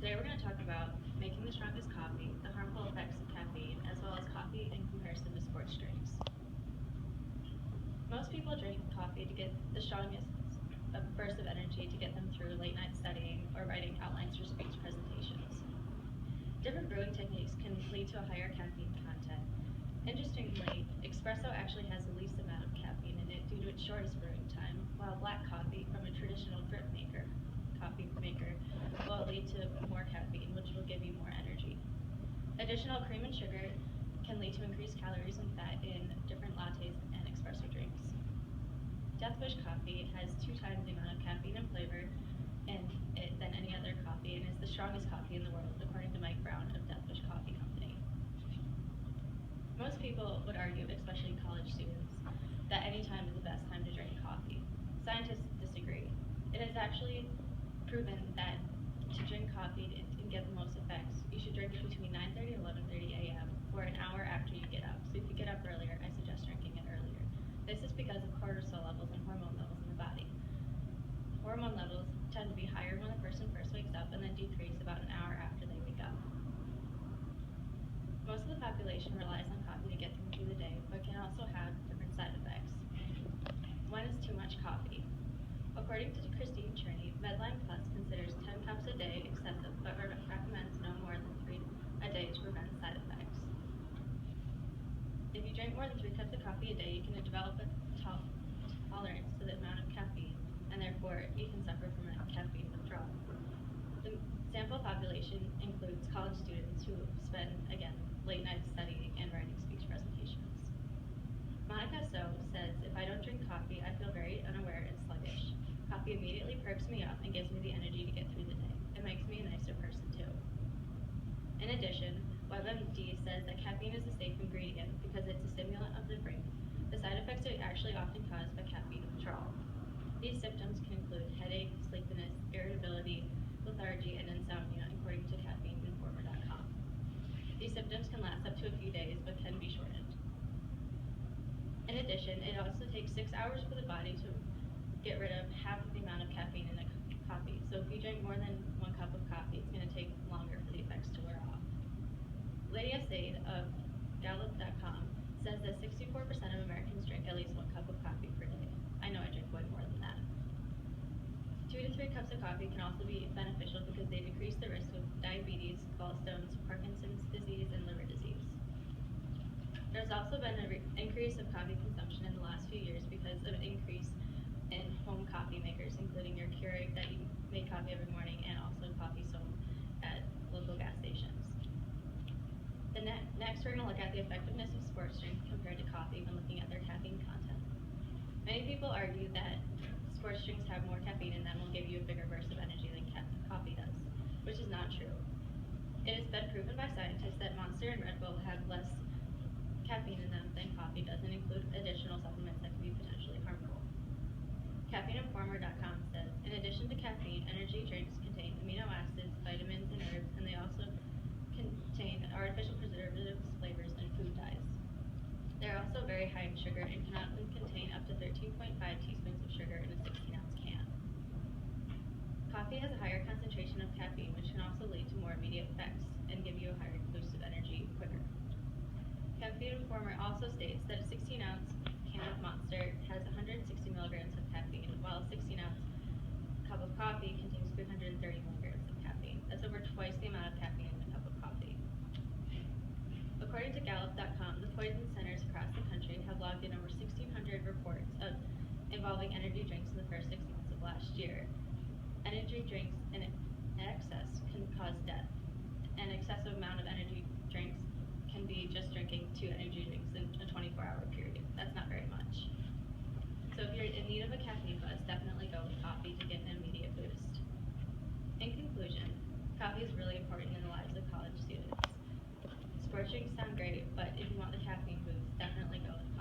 Today we're going to talk about making the strongest coffee, the harmful effects of caffeine, as well as coffee in comparison to sports drinks. Most people drink coffee to get the strongest burst of energy to get them through late night studying or writing outlines for speech presentations. Different brewing techniques can lead to a higher caffeine content. Interestingly, espresso actually has the least amount of caffeine in it due to its shortest brewing time, while black coffee from a traditional coffee maker will lead to more caffeine, which will give you more energy. Additional cream and sugar can lead to increased calories and fat in different lattes and espresso drinks. Deathwish coffee has 2 times the amount of caffeine and flavor in it than any other coffee and is the strongest coffee in the world, according to Mike Brown of Deathwish Coffee Company. Most people would argue, especially college students, that any time is the best time to drink coffee. Scientists disagree. It is actually proven that to drink coffee and get the most effects, you should drink it between 9:30 and 11:30 a.m. or an hour after you get up. So if you get up earlier, I suggest drinking it earlier. This is because of cortisol levels and hormone levels in the body. Hormone levels tend to be higher when the person first wakes up and then decrease about an hour after they wake up. Most of the population relies on coffee to get them through the day, but can also have different side effects. One is too much coffee. According to Christine Cherney, Medline Plus considers 10 cups a day excessive, but recommends no more than 3 a day to prevent side effects. If you drink more than 3 cups of coffee a day, you can develop a tolerance to the amount of caffeine, and therefore you can suffer from a caffeine withdrawal. The sample population includes college students who spend, again, late nights studying and writing speech presentations. Monica So says, if I don't drink coffee, I feel very unaware and sluggish. Coffee immediately perks me up and gives me the energy to get through the day. It makes me a nicer person too. In addition, WebMD says that caffeine is a safe ingredient because it's a stimulant of the brain. The side effects are actually often caused by caffeine withdrawal. These symptoms can include headache, sleepiness, irritability, lethargy, and insomnia, according to caffeineinformer.com. These symptoms can last up to a few days, but can be shortened. In addition, it also takes 6 hours for the body to get rid of half of the amount of caffeine in a coffee. So if you drink more than 1 cup of coffee, it's going to take longer for the effects to wear off. Lydia Sade of Gallup.com says that 64% of Americans drink at least 1 cup of coffee per day. I know I drink way more than that. 2 to 3 cups of coffee can also be beneficial because they decrease the risk of diabetes, gallstones, Parkinson's disease, and liver disease. There's also been an increase of coffee consumption in the last few years because of an increase in home coffee makers, including your Keurig that you make coffee every morning and also coffee sold at local gas stations. Next, we're going to look at the effectiveness of sports drinks compared to coffee when looking at their caffeine content. Many people argue that sports drinks have more caffeine in them and will give you a bigger burst of energy than coffee does, which is not true. It has been proven by scientists that Monster and Red Bull have less caffeine in them than coffee does and include additional supplements that can be potentially harmful. Caffeineinformer.com says, in addition to caffeine, energy drinks contain amino acids, vitamins, and herbs, and they also contain artificial preservatives, flavors, and food dyes. They're also very high in sugar and can often contain up to 13.5 teaspoons of sugar in a 16-ounce can. Coffee has a higher concentration of caffeine, which can also lead to more immediate effects and give you a higher boost of energy quicker. Caffeine Informer also states that a 16-ounce can of Monster has 160 milligrams of caffeine, while a 16-ounce cup of coffee contains 330 milligrams of caffeine. That's over twice the amount of caffeine in a cup of coffee. According to Gallup.com, the poison centers across the country have logged in over 1,600 reports involving energy drinks in the first 6 months of last year. Energy drinks in excess can cause death. An excessive amount of energy drinks can be just drinking 2 energy drinks in a 24-hour period. That's not very much. So if you're in need of a caffeine buzz, definitely go with coffee to get an immediate boost. In conclusion, coffee is really important in the lives of college students. Sports drinks sound great, but if you want the caffeine boost, definitely go with